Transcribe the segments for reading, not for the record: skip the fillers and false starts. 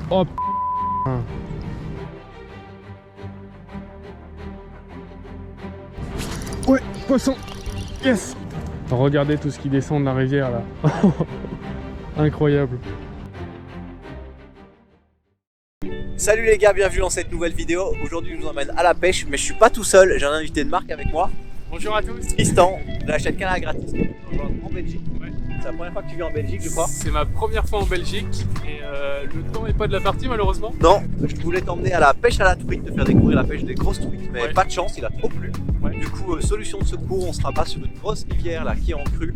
Oh p***. Ouais, poisson. Yes. Regardez tout ce qui descend de la rivière là. Incroyable. Salut les gars, bienvenue dans cette nouvelle vidéo. Aujourd'hui je vous emmène à la pêche, mais je suis pas tout seul, j'ai un invité de marque avec moi. Bonjour à tous. Tristan, de la chaîne Canal Gratis, en Belgique. Ouais. C'est la première fois que tu viens en Belgique, je crois. C'est ma première fois en Belgique et le temps n'est pas de la partie malheureusement. Non, je voulais t'emmener à la pêche à la truite, te faire découvrir la pêche des grosses truites, mais pas de chance, il a trop plu. Ouais. Du coup, solution de secours, on se rabat sur une grosse rivière là qui est en crue.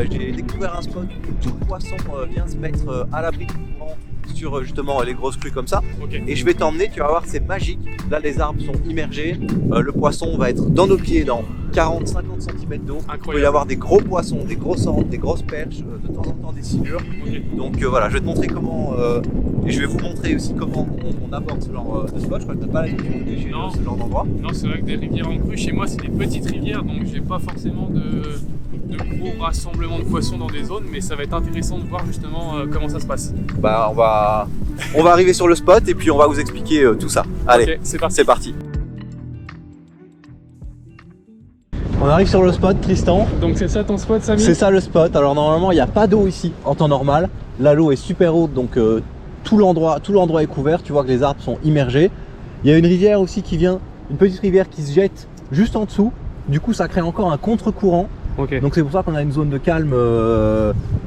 J'ai découvert un spot où tout le poisson vient se mettre à l'abri du courant sur justement les grosses crues comme ça. Okay. Et je vais t'emmener, tu vas voir, c'est magique. Là les arbres sont immergés, le poisson va être dans nos pieds dans 40-50 cm d'eau. Il peut y avoir des gros poissons, des grosses sandes, des grosses perches, de temps en temps des silures. Okay. Donc voilà, je vais te montrer comment et je vais vous montrer aussi comment on aborde ce genre de spot. Je crois que tu n'as pas l'habitude de pêcher ce genre d'endroit. Non, c'est vrai que des rivières en crue, chez moi c'est des petites rivières, donc j'ai pas forcément de gros rassemblements de poissons dans des zones, mais ça va être intéressant de voir justement comment ça se passe. Bah on va arriver sur le spot et puis on va vous expliquer tout ça. Allez, okay, c'est parti. On arrive sur le spot, Tristan. Donc c'est ça ton spot, Samy? C'est ça le spot. Alors normalement il n'y a pas d'eau ici en temps normal. Là l'eau est super haute, donc tout l'endroit est couvert. Tu vois que les arbres sont immergés. Il y a une rivière aussi qui vient, une petite rivière qui se jette juste en dessous. Du coup ça crée encore un contre-courant. Okay. Donc c'est pour ça qu'on a une zone de calme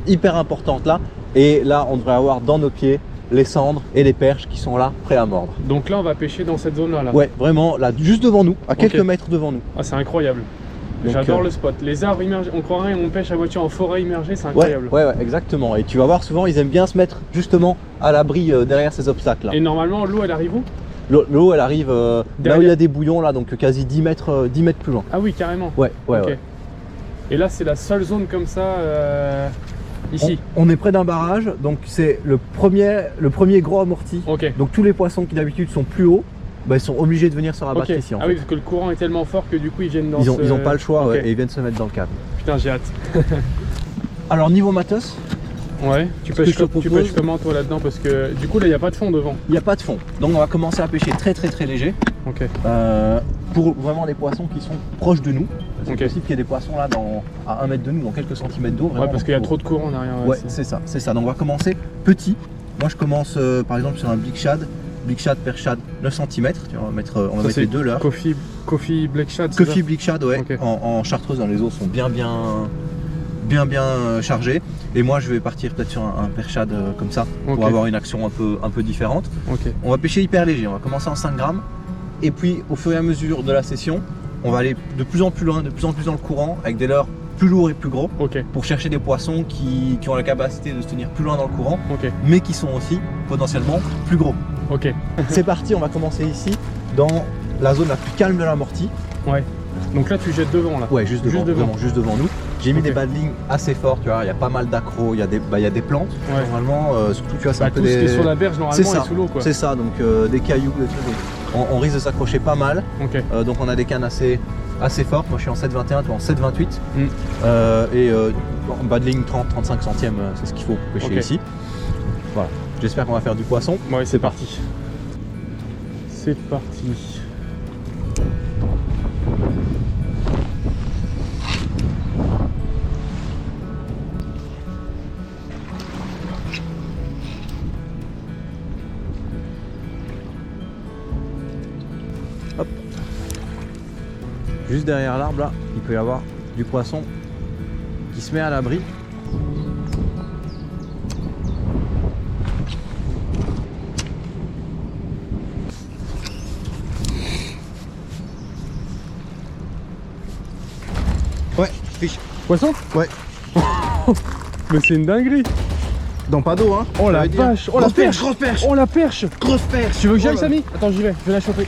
hyper importante là. Et là on devrait avoir dans nos pieds les cendres et les perches qui sont là prêts à mordre. Donc là on va pêcher dans cette zone là, Ouais, vraiment là juste devant nous, à quelques mètres devant nous. Ah, c'est incroyable. J'adore le spot. Les arbres immergés, on croirait on pêche à moitié en forêt immergée, c'est incroyable. Ouais, exactement. Et tu vas voir souvent ils aiment bien se mettre justement à l'abri derrière ces obstacles là. Et normalement l'eau elle arrive où? L'eau elle arrive là où il y a des bouillons là, donc quasi 10 mètres plus loin. Ah oui, carrément. Ouais. Et là c'est la seule zone comme ça ici. On est près d'un barrage, donc c'est le premier gros amorti. Okay. Donc tous les poissons qui d'habitude sont plus hauts, bah, ils sont obligés de venir se rabattre ici. Oui, parce que le courant est tellement fort que du coup ils viennent dans ils ont pas le choix et ils viennent se mettre dans le cadre. Putain, j'ai hâte. Alors niveau matos, tu pêches comment toi là-dedans? Parce que du coup là il n'y a pas de fond devant. Il n'y a pas de fond, donc on va commencer à pêcher très léger. Pour vraiment les poissons qui sont proches de nous. C'est possible qu'il y ait des poissons là à 1 mètre de nous, dans quelques centimètres d'eau. Ouais, parce qu'il y a trop de courant derrière. Ouais, c'est ça. Donc on va commencer petit. Moi je commence par exemple sur un Big Shad, Perch Shad 9 cm. On va mettre les deux là. Coffee Black Shad. Coffee Black Shad, ouais. Okay. En chartreuse, dans les eaux sont bien chargés. Et moi je vais partir peut-être sur un Perch Shad comme ça pour avoir une action un peu différente. On va pêcher hyper léger. On va commencer en 5 grammes. Et puis au fur et à mesure de la session, on va aller de plus en plus loin, de plus en plus dans le courant, avec des leurres plus lourds et plus gros, pour chercher des poissons qui ont la capacité de se tenir plus loin dans le courant, mais qui sont aussi potentiellement plus gros. C'est parti, on va commencer ici, dans la zone la plus calme de l'amorti. Donc là tu jettes devant là? Ouais, juste devant nous. J'ai mis des bad lignes assez forts, tu vois, il y a pas mal d'accros, il y a des plantes, normalement, surtout tu vois, c'est un peu tout ce qui est sur la berge normalement est sous l'eau. C'est ça, donc des cailloux, des trucs. On risque de s'accrocher pas mal, donc on a des cannes assez fortes. Moi je suis en 7,21, toi en 7,28 et bad ligne 30-35 centièmes, c'est ce qu'il faut pour pêcher ici. Voilà, j'espère qu'on va faire du poisson. Ouais, c'est parti. C'est parti. Hop. Juste derrière l'arbre là, il peut y avoir du poisson qui se met à l'abri. Ouais, fiche. Poisson? Ouais. Mais c'est une dinguerie. Dans pas d'eau hein. Oh la vache. Oh la perche. Grosse perche. Oh la perche. Grosse perche. Tu veux que j'aille, Samy? Attends, j'y vais, je vais la choper.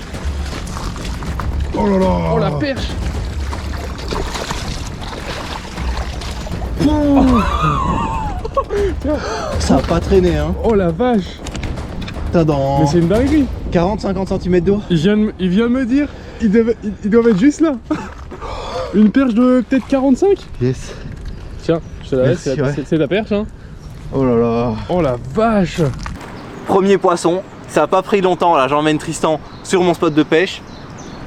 Oh là là. Oh la perche. Ça a pas traîné hein. Oh la vache. Dans... Mais c'est une dinguerie. 40-50 cm d'eau. Il vient de me dire, ils doivent être juste là. Une perche de peut-être 45. Yes. Tiens, je te la laisse, c'est ta perche hein. Oh là là. Oh la vache. Premier poisson, ça n'a pas pris longtemps là, j'emmène Tristan sur mon spot de pêche.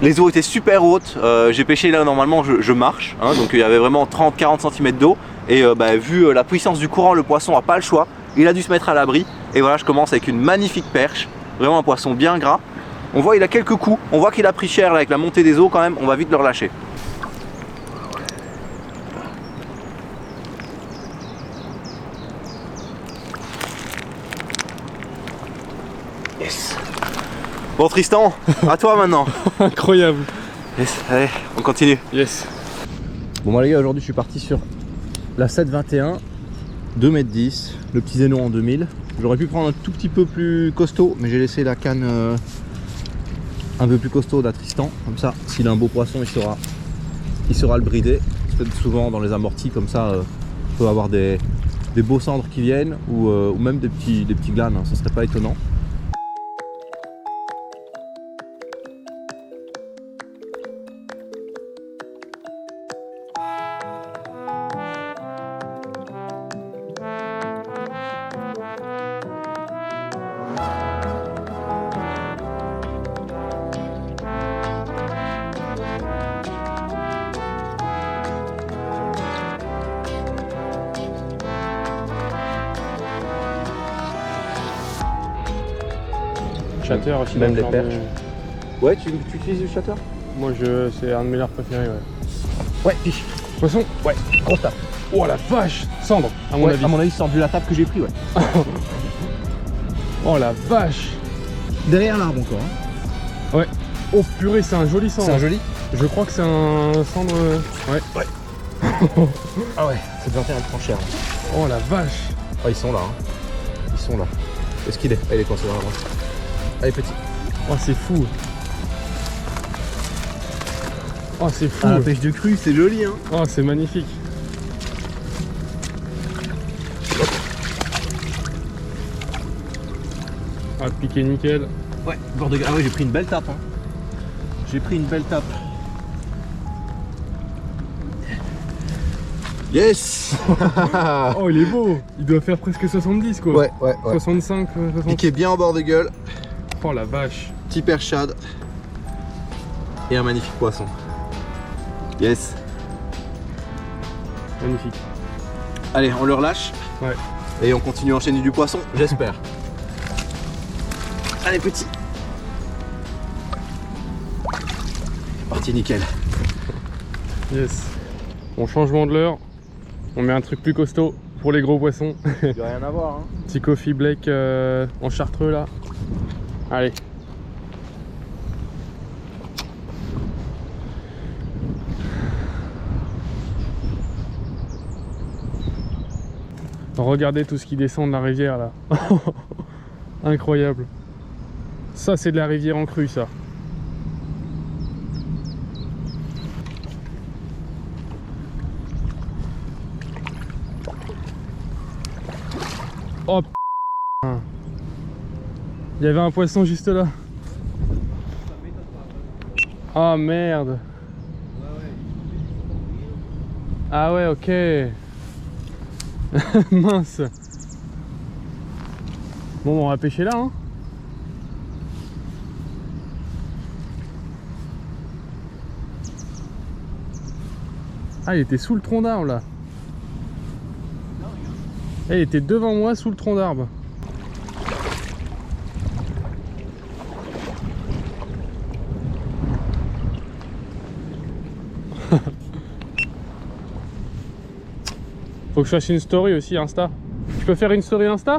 Les eaux étaient super hautes, j'ai pêché là normalement je marche, hein, donc il y avait vraiment 30-40 cm d'eau. Et vu la puissance du courant, le poisson n'a pas le choix, il a dû se mettre à l'abri. Et voilà, je commence avec une magnifique perche, vraiment un poisson bien gras. On voit il a quelques coups, on voit qu'il a pris cher là, avec la montée des eaux quand même, on va vite le relâcher. Yes. Bon Tristan, à toi maintenant. Incroyable. Yes, allez, on continue. Yes. Bon bah les gars, aujourd'hui je suis parti sur la 721, 2,10 m, le petit Zénon en 2000. J'aurais pu prendre un tout petit peu plus costaud, mais j'ai laissé la canne un peu plus costaud à Tristan. Comme ça, s'il a un beau poisson, il saura le brider. Parce que souvent dans les amortis comme ça, on peut avoir des beaux cendres qui viennent ou même des petits glanes, hein, ça serait pas étonnant. Shatter aussi. Même les perches. Ouais, tu utilises du shatter? Moi c'est un de mes leurres préférés, ouais. Ouais, fiche. Poisson? Ouais, grosse tape. Oh la vache! Cendre, à mon avis. À mon avis, c'est vu la tape que j'ai pris, ouais. Oh la vache! Derrière l'arbre encore. Hein. Ouais. Oh purée, c'est un joli cendre. C'est un joli? Je crois que c'est un cendre. Ouais. Ouais. Ah ouais, cette 21 elle prend cher. Hein. Oh la vache! Oh, ils sont là. Hein. Ils sont là. Est-ce qu'il est? Ah, il est coincé dans la branche. Allez, petit. Oh, c'est fou! Oh, c'est fou! Ah, la pêche de crue, c'est joli, hein. Oh, c'est magnifique! Ah, piqué nickel. Ouais, bord de... Ah ouais, j'ai pris une belle tape. Hein. J'ai pris une belle tape. Yes. Oh, il est beau! Il doit faire presque 70, quoi. Ouais. 65, 60. Piqué bien en bord de gueule. Oh la vache! Petit perchade. Et un magnifique poisson. Yes. Magnifique. Allez, on le relâche. Ouais. Et on continue à enchaîner du poisson, j'espère. Allez, petit. Parti nickel. Yes. Bon, changement de l'heure. On met un truc plus costaud pour les gros poissons. Il doit rien avoir. Hein. Petit coffee Blake en chartreux là. Allez. Regardez tout ce qui descend de la rivière là. Incroyable. Ça c'est de la rivière en crue ça. Oh putain. Il y avait un poisson juste là. Oh merde. Ah ouais, ok. Mince. Bon, on va pêcher là, hein. Ah, il était sous le tronc d'arbre là. Il était devant moi sous le tronc d'arbre. Faut que je fasse une story aussi Insta. Tu peux faire une story Insta?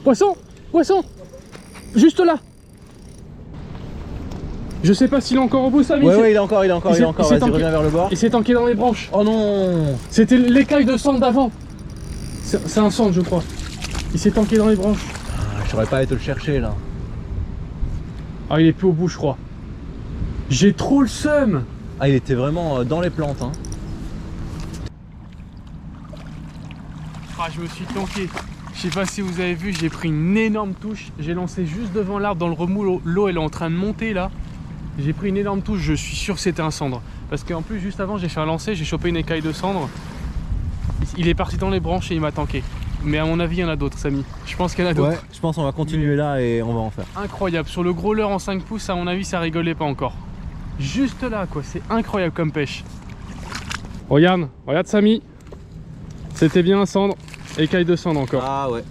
Poisson! Poisson! Juste là! Je sais pas s'il est encore au bout, Samy. Ouais, il est encore. Vas-y, reviens vers le bord. Il s'est tanké dans les branches. Oh non! C'était l'écaille de cendre d'avant. C'est un cendre, je crois. Il s'est tanké dans les branches. Ah, je saurais pas aller te le chercher là. Ah, il est plus au bout, je crois. J'ai trop le seum. Ah, il était vraiment dans les plantes, hein. Ah, je me suis tanké. Je sais pas si vous avez vu, j'ai pris une énorme touche. J'ai lancé juste devant l'arbre dans le remous. L'eau, elle est en train de monter là. J'ai pris une énorme touche. Je suis sûr que c'était un cendre. Parce qu'en plus, juste avant, j'ai fait un lancer. J'ai chopé une écaille de cendre. Il est parti dans les branches et il m'a tanké. mais à mon avis il y en a d'autres Samy. Je pense qu'il y en a d'autres. Ouais, je pense qu'on va continuer là et on va en faire. Incroyable, sur le gros leurre en 5 pouces à mon avis ça rigolait pas encore. Juste là quoi, c'est incroyable comme pêche. Regarde Samy. C'était bien cendre, écaille de cendre encore. Ah ouais.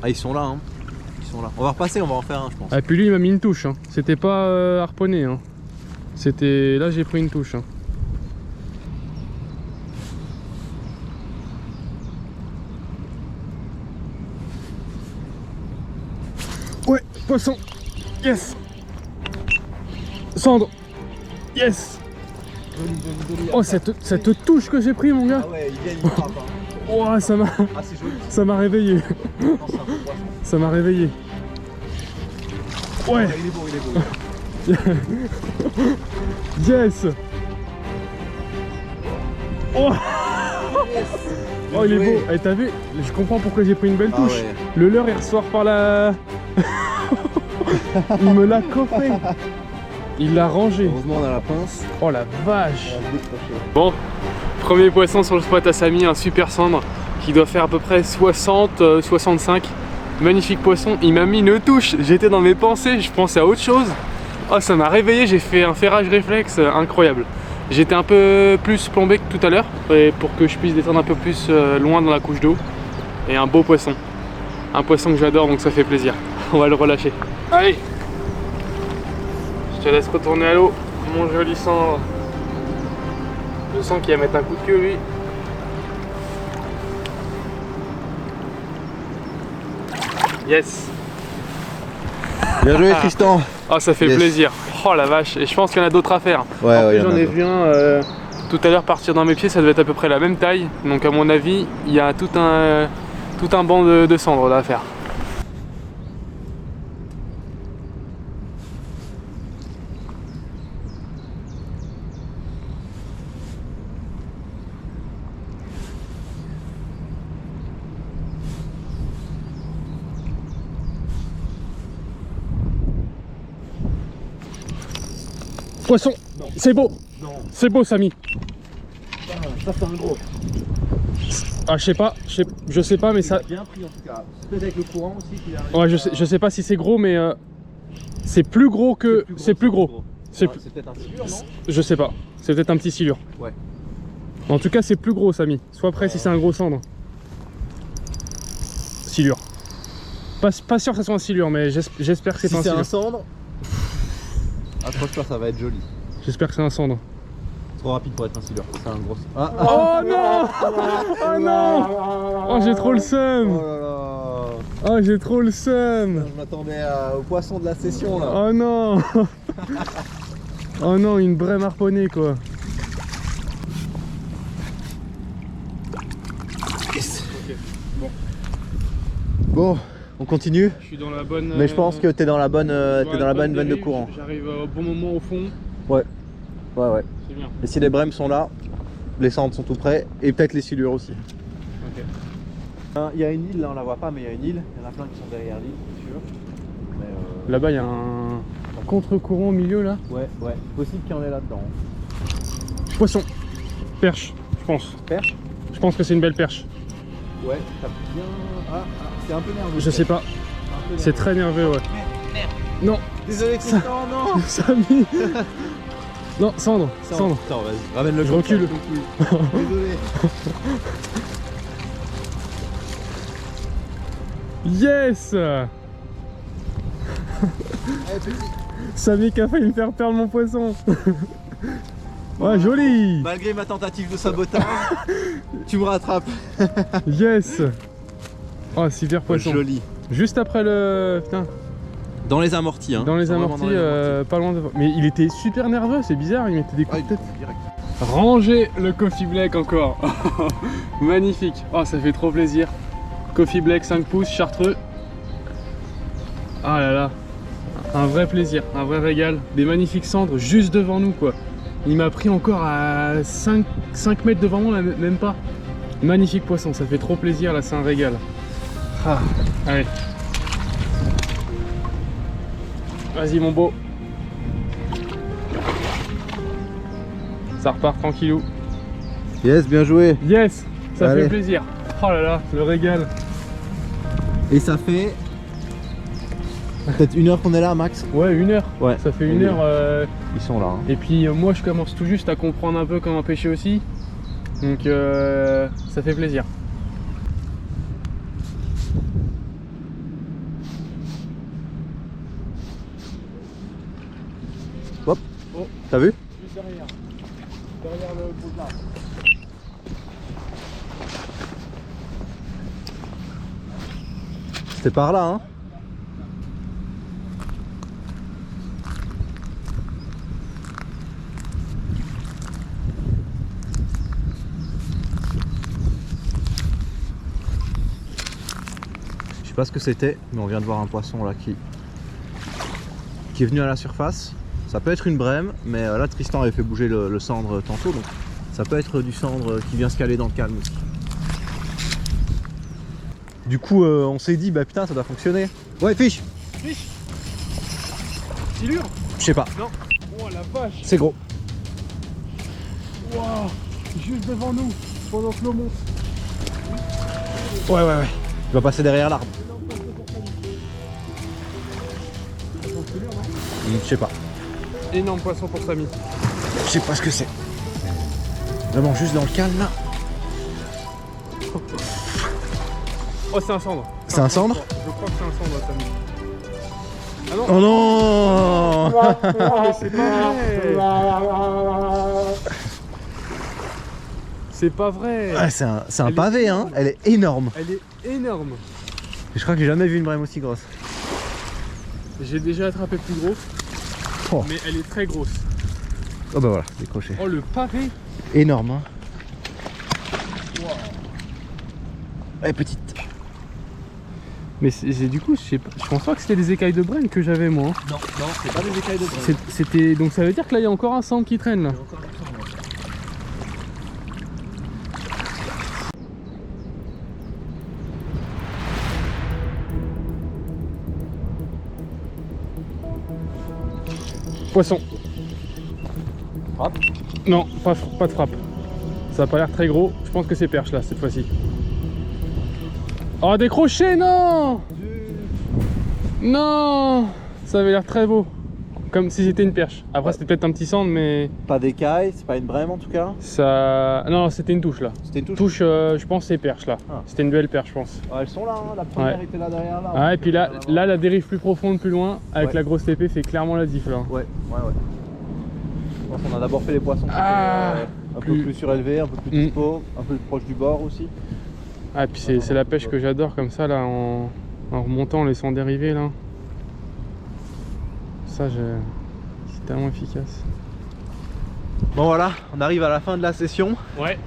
Ah ils sont là hein. Ils sont là. On va repasser, on va en faire un je pense. Ah puis lui il m'a mis une touche, hein. C'était pas harponné hein. C'était... Là j'ai pris une touche hein. Ouais, poisson. Yes. Cendre. Yes. Oh cette touche que j'ai pris mon gars. Ah ouais, il vient, il frappe hein. Oh ça m'a... Ah c'est joli. Ça m'a réveillé. Non, c'est un bon poisson. Ça m'a réveillé. Ouais. Il est beau. Yes. Oh, oh il est beau. Et t'as vu? Je comprends pourquoi j'ai pris une belle touche. Ah ouais. Le leurre il ressort par la... Il me l'a coffré. Il l'a rangé. Heureusement on a la pince. Oh la vache. On va le décrocher. Bon, premier poisson sur le spot à Samy, un super cendre qui doit faire à peu près 60-65. Magnifique poisson, il m'a mis une touche. J'étais dans mes pensées, je pensais à autre chose. Oh ça m'a réveillé, j'ai fait un ferrage réflexe incroyable. J'étais un peu plus plombé que tout à l'heure pour que je puisse descendre un peu plus loin dans la couche d'eau. Et un beau poisson. Un poisson que j'adore donc ça fait plaisir. On va le relâcher. Allez, je te laisse retourner à l'eau, mon joli cendre. Je sens qu'il va mettre un coup de queue lui. Yes. Bien joué Tristan. Ah ça fait Yes. plaisir. Oh la vache. Et je pense qu'il y en a d'autres à faire. Ouais, En plus, il y en a j'en ai d'autres. vu un tout à l'heure partir dans mes pieds, ça devait être à peu près la même taille. Donc à mon avis, il y a tout un banc de cendres là à faire. Poisson, c'est beau. C'est beau Samy. Ça c'est un gros. Ah je sais pas mais ça... Bien pris en tout cas. C'est peut-être avec le courant aussi qu'il arrive. Ouais je sais pas si c'est gros mais c'est plus gros que... C'est plus gros. C'est C'est peut-être un silure non? Je sais pas, c'est peut-être un petit silure. Ouais. En tout cas c'est plus gros Samy. Sois prêt si c'est un gros cendre. Silure. Pas sûr que ça soit un silure mais j'espère que c'est Si pas un c'est silure. un cendre, accroche-toi, ça va être joli. J'espère que c'est un cendre. Trop rapide pour être un silure. C'est un gros. Ah, Oh non. Oh non. Oh j'ai trop le seum. Oh là là. Oh j'ai trop le seum. Je m'attendais au poisson de la session là. Oh non. Oh non, une vraie harponnée quoi. Yes. Ok, bon. Bon, on continue. Je suis dans la bonne... Mais je pense que t'es dans la bonne, veine de dérive, courant. J'arrive au bon moment au fond, Ouais. c'est bien. Et si les brèmes sont là, les cendres sont tout près et peut-être les silures aussi. Ok. Il y a une île, là on la voit pas, mais il y a une île. Il y en a plein qui sont derrière l'île, c'est sûr. Mais Là-bas il y a un contre-courant au milieu là. ouais, possible qu'il y en ait là-dedans. Poisson. Perche, je pense. Perche? Je pense que c'est une belle perche. Ouais, t'as bien. Ah, c'est un peu nerveux. Je sais pas. C'est très nerveux ouais. Non. Désolé Tristan, non. Samy. Non, cendre. Cendre. Attends, vas-y, ramène le Je compte, recule. Désolé. Yes. Samy qui a failli me faire perdre mon poisson. Ouais, joli. Malgré ma tentative de sabotage, tu me rattrapes. Yes. Oh, super poisson. Joli. Juste après le... Putain. Dans les amortis, hein. Dans les Vraiment amortis, dans les amortis. pas loin de... Mais il était super nerveux, c'est bizarre, il mettait des coups Ah, de tête. direct. Ranger le Coffee Black encore. Magnifique. Oh, ça fait trop plaisir. Coffee Black 5 pouces, chartreux. Ah là là. Un vrai plaisir, un vrai régal. Des magnifiques cendres juste devant nous quoi. Il m'a pris encore à 5 mètres devant moi, même pas. Magnifique poisson, ça fait trop plaisir là, c'est un régal. Ah, allez. Vas-y mon beau. Ça repart tranquillou. Yes, bien joué. Yes, ça Allez. fait plaisir. Oh là là, le régal. Et ça fait peut-être 1 heure qu'on est là, max. Ouais, 1 heure. Ouais. Ça fait 1 heure. Ils sont là. Hein. Et puis moi je commence tout juste à comprendre un peu comment pêcher aussi. Donc ça fait plaisir. Hop. Oh. T'as vu? Juste derrière. Derrière le boulevard. C'était par là, hein. Je sais pas ce que c'était, mais on vient de voir un poisson là qui est venu à la surface. Ça peut être une brème, mais là Tristan avait fait bouger le cendre tantôt, donc ça peut être du cendre qui vient se caler dans le calme aussi. Du coup on s'est dit bah putain ça doit fonctionner. Ouais fiche. Fiche. Silure. Je sais pas. Non. Oh la vache. C'est gros. Waouh. Juste devant nous, pendant que l'eau monte. Ouais. Il va passer derrière l'arbre. Je sais pas. Énorme poisson pour Samy. Je sais pas ce que c'est. Vraiment juste dans le calme là. Oh c'est un cendre. C'est un cendre? Je crois que c'est un cendre Samy. Ah non. Oh non. Mais c'est pas vrai. C'est pas vrai. Ouais, c'est un pavé hein. Elle est énorme. Elle est énorme. Je crois que j'ai jamais vu une brème aussi grosse. J'ai déjà attrapé plus gros. Oh. Mais elle est très grosse. Oh bah voilà, décroché. Oh le pavé. Énorme hein. Wow. Elle est petite. Mais du coup, je pense pas que c'était des écailles de brème que j'avais moi. Hein. Non, c'est pas des écailles de brème. C'était donc ça veut dire que là il y a encore un cendre qui traîne là. Poisson. Frappe? Non, pas de frappe. Ça a pas l'air très gros. Je pense que c'est perche là cette fois-ci. Oh décroché, non. Non. Ça avait l'air très beau. Comme si c'était une perche. Après c'était peut-être un petit cendre mais... Pas d'écailles, c'est pas une brème en tout cas. Ça... Non, c'était une touche là. C'était une touche. Touche, je pense c'est perche là. Ah. C'était une belle perche je pense. Oh, elles sont là, hein. La première était là derrière là. Ah et puis là la dérive plus profonde plus loin avec Ouais. la grosse épée fait clairement la diff là. Ouais. Je pense qu'on a d'abord fait les poissons qui étaient, un peu plus surélevés, un peu plus dispo, un peu plus proche du bord aussi. Ah et puis c'est la pêche que j'adore comme ça là en remontant, en laissant dériver là. Ça c'est tellement efficace. Bon voilà, on arrive à la fin de la session. Ouais.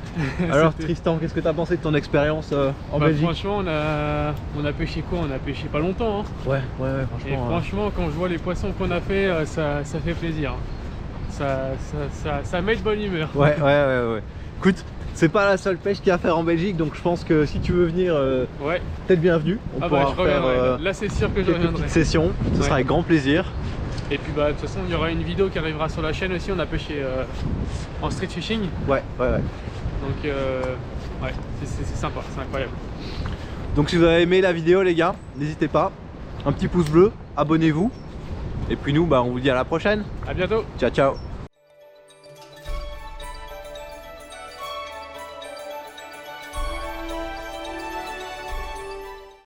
Alors Tristan, qu'est-ce que tu as pensé de ton expérience en Belgique? Franchement on a pêché quoi? On a pêché pas longtemps hein. Ouais, franchement. Et franchement quand je vois les poissons qu'on a fait, ça fait plaisir. Ça met de bonne humeur. Ouais. Écoute, c'est pas la seule pêche qu'il y a à faire en Belgique, donc je pense que si tu veux venir, Ouais. t'es le bienvenu. On pourra je faire reviendrai. Là c'est sûr que je quelques reviendrai. petites sessions, ce sera avec grand plaisir. Et puis de toute façon il y aura une vidéo qui arrivera sur la chaîne aussi, on a pêché en street fishing. Ouais. Donc ouais, c'est sympa, c'est incroyable. Donc si vous avez aimé la vidéo les gars, n'hésitez pas, un petit pouce bleu, abonnez-vous. Et puis nous, on vous dit à la prochaine. À bientôt. Ciao.